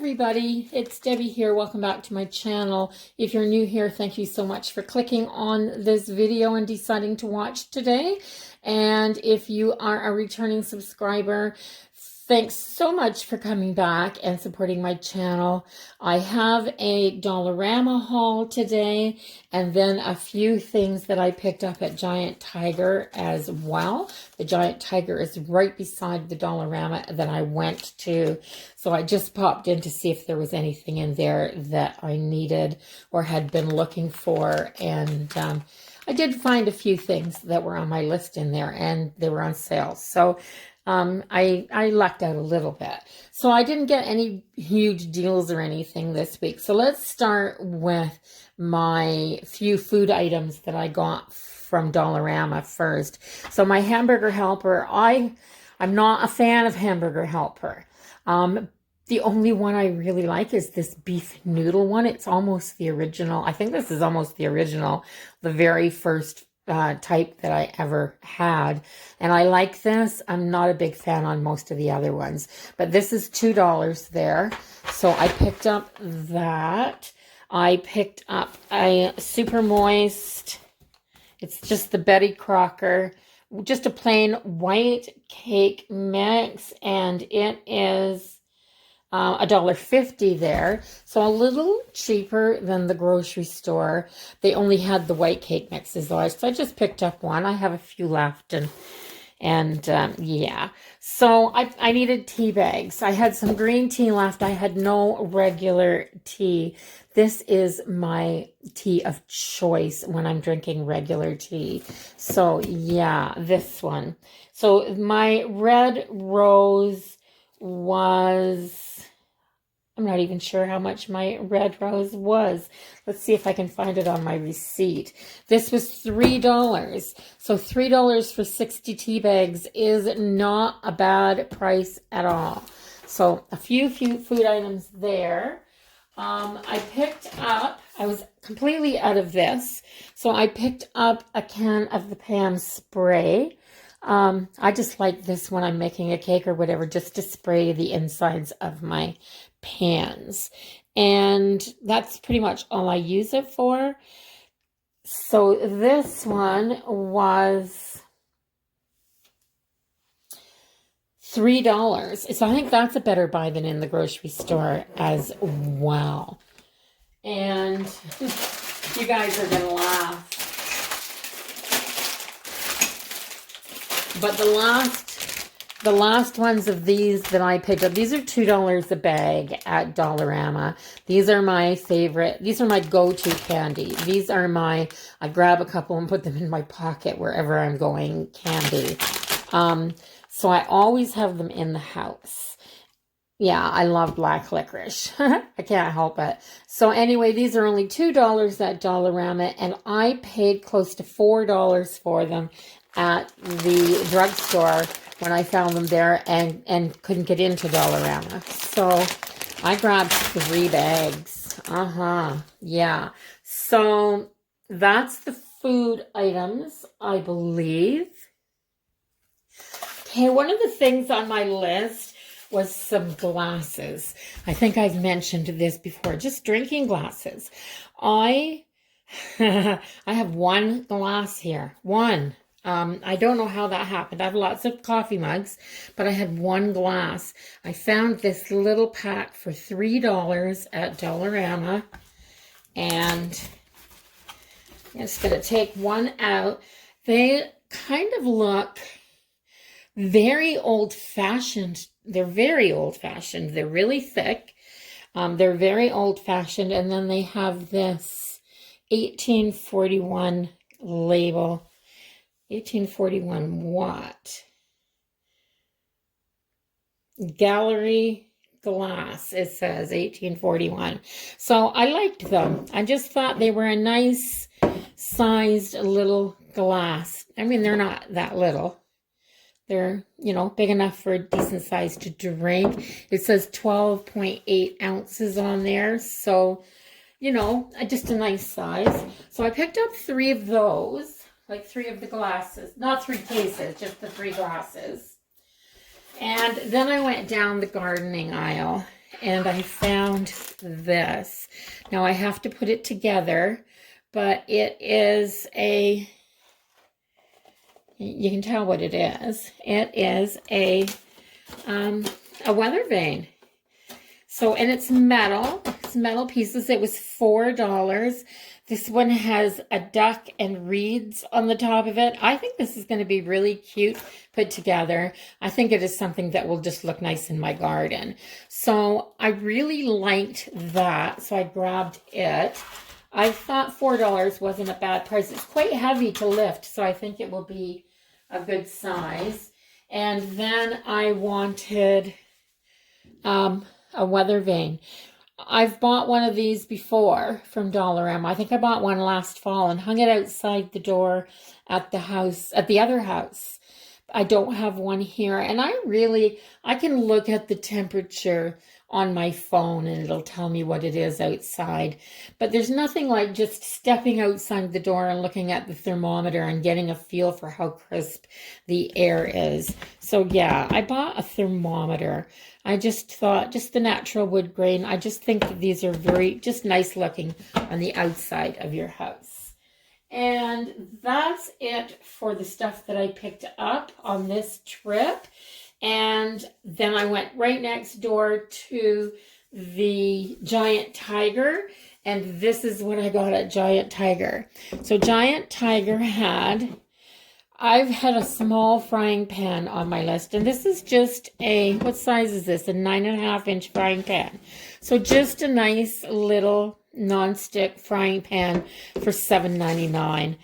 everybody, it's Debbie here. Welcome back to my channel. If you're new here, thank you so much for clicking on this video and deciding to watch today. And if you are a returning subscriber, thanks so much for coming back and supporting my channel. I have a Dollarama haul today and then a few things that I picked up at Giant Tiger as well. The Giant Tiger is right beside the Dollarama that I went to. So I just popped in to see if there was anything in there that I needed or had been looking for. And I did find a few things that were on my list in there and they were on sale. So I lucked out a little bit. So I didn't get any huge deals or anything this week. So let's start with my few food items that I got from Dollarama first. So my hamburger helper, I'm not a fan of hamburger helper. The only one I really like is this beef noodle one. It's almost the original. I think this is almost the original, the very first type that I ever had. And I like this. I'm not a big fan on most of the other ones, but this is $2 there. So I picked up that. I picked up a super moist, it's just the Betty Crocker, just a plain white cake mix, and it is $1.50 there, so a little cheaper than the grocery store. They only had the white cake mixes though, so I just picked up one. I have a few left, and yeah. So I needed tea bags. I had some green tea left. I had no regular tea. This is my tea of choice when I'm drinking regular tea. So yeah, this one. So my red rose was, I'm not even sure how much my red rose was. Let's see if I can find it on my receipt. This was $3. So $3 for 60 tea bags is not a bad price at all. So a few food items there. I picked up, I was completely out of this. So I picked up a can of the Pam spray. I just like this when I'm making a cake or whatever, just to spray the insides of my pans. And that's pretty much all I use it for. So this one was $3. So I think that's a better buy than in the grocery store as well. And you guys are going to laugh. But the last ones of these that I picked up, these are $2 a bag at Dollarama. These are my favorite. These are my go-to candy. These are my, I grab a couple and put them in my pocket wherever I'm going candy. So I always have them in the house. Yeah, I love black licorice. I can't help it. So anyway, these are only $2 at Dollarama, and I paid close to $4 for them at the drugstore when I found them there and couldn't get into Dollarama. So I grabbed 3 bags. Yeah. So that's the food items, I believe. Okay, one of the things on my list was some glasses. I think I've mentioned this before, just drinking glasses. I have one glass here. One. I don't know how that happened. I have lots of coffee mugs, but I had one glass. I found this little pack for $3 at Dollarama, and I'm just going to take one out. They kind of look very old-fashioned. They're very old-fashioned. They're really thick. They're very old-fashioned, and then they have this 1841 label. 1841 what? Gallery glass, it says 1841. So I liked them. I just thought they were a nice sized little glass. I mean, they're not that little. They're, you know, big enough for a decent size to drink. It says 12.8 ounces on there. So, you know, just a nice size. So I picked up 3 of those. Like 3 of the glasses, not 3 cases, just the 3 glasses. And then I went down the gardening aisle and I found this. Now I have to put it together, but it is you can tell what it is. It is a weather vane. So, and it's metal. It's metal pieces. It was $4. This one has a duck and reeds on the top of it. I think this is going to be really cute put together. I think it is something that will just look nice in my garden. So I really liked that. So I grabbed it. I thought $4 wasn't a bad price. It's quite heavy to lift, so I think it will be a good size. And then I wanted a weather vane. I've bought one of these before from Dollarama. I think I bought one last fall and hung it outside the door at the house, at the other house. I don't have one here, and I can look at the temperature on my phone and it'll tell me what it is outside. But there's nothing like just stepping outside the door and looking at the thermometer and getting a feel for how crisp the air is. So yeah, I bought a thermometer. I just thought, just the natural wood grain, I just think that these are just nice looking on the outside of your house. And that's it for the stuff that I picked up on this trip. And then I went right next door to the Giant Tiger. And this is what I got at Giant Tiger. So Giant Tiger I've had a small frying pan on my list. And this is just what size is this? A 9.5-inch frying pan. So just a nice little non-stick frying pan for $7.99.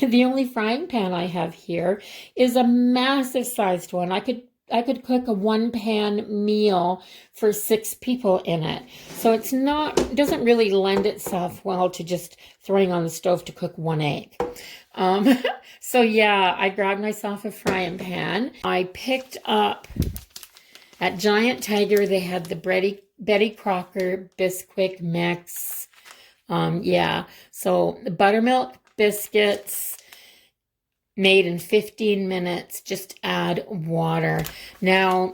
The only frying pan I have here is a massive sized one. I could cook a 1-pan meal for 6 people in it. So it doesn't really lend itself well to just throwing on the stove to cook 1 egg. So yeah, I grabbed myself a frying pan. I picked up at Giant Tiger, they had the Betty Crocker Bisquick mix. So the buttermilk biscuits made in 15 minutes. Just add water. Now,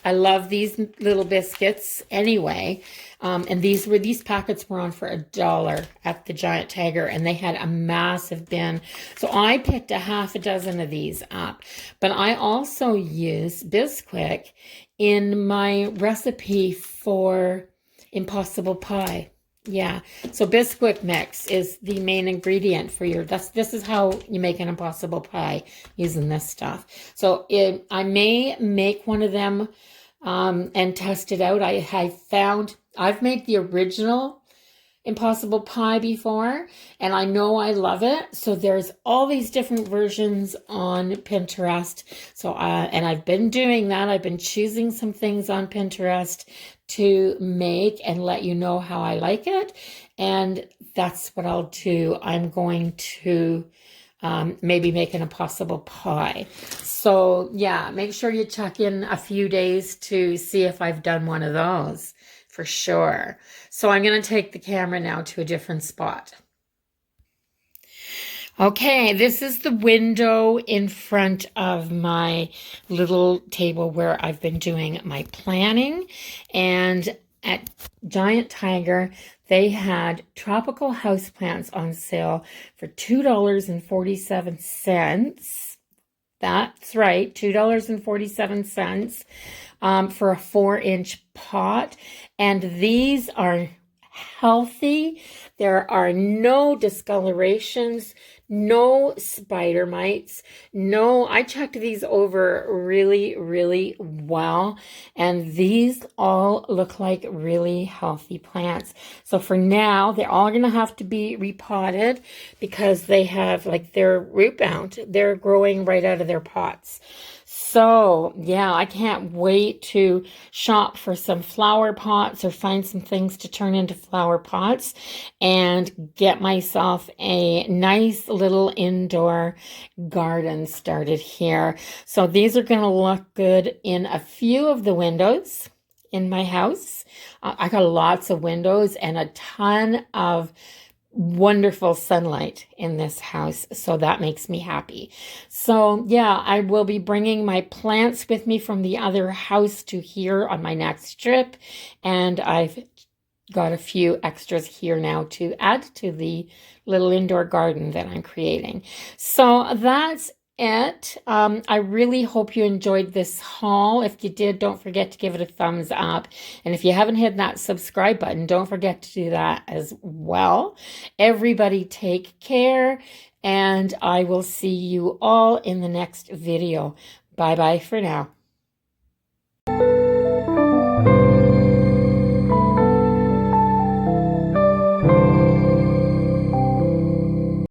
I love these little biscuits anyway. And these packets were on for $1 at the Giant Tiger, and they had a massive bin. So I picked a half a dozen of these up. But I also use Bisquick in my recipe for Impossible Pie. Yeah, so Bisquick mix is the main ingredient for this is how you make an Impossible Pie using this stuff. So I may make one of them and test it out. I've made the original Impossible Pie before, and I know I love it. So there's all these different versions on Pinterest. So and I've been doing that. I've been choosing some things on Pinterest to make and let you know how I like it. And that's what I'll do. I'm going to maybe make an Impossible Pie. So yeah, make sure you check in a few days to see if I've done one of those for sure. So I'm going to take the camera now to a different spot. Okay, this is the window in front of my little table where I've been doing my planning. And at Giant Tiger, they had tropical houseplants on sale for $2.47. That's right, $2.47 for a 4-inch pot. And these are healthy. There are no discolorations, no spider mites, I checked these over really, really well, and these all look like really healthy plants. So for now, they're all going to have to be repotted because they have, they're root bound. They're growing right out of their pots. So, yeah, I can't wait to shop for some flower pots or find some things to turn into flower pots and get myself a nice little indoor garden started here. So these are going to look good in a few of the windows in my house. I got lots of windows and a ton of wonderful sunlight in this house, so that makes me happy. So yeah, I will be bringing my plants with me from the other house to here on my next trip, and I've got a few extras here now to add to the little indoor garden that I'm creating. So that's it. I really hope you enjoyed this haul. If you did, don't forget to give it a thumbs up. And if you haven't hit that subscribe button, don't forget to do that as well. Everybody take care, and I will see you all in the next video. Bye-bye for now.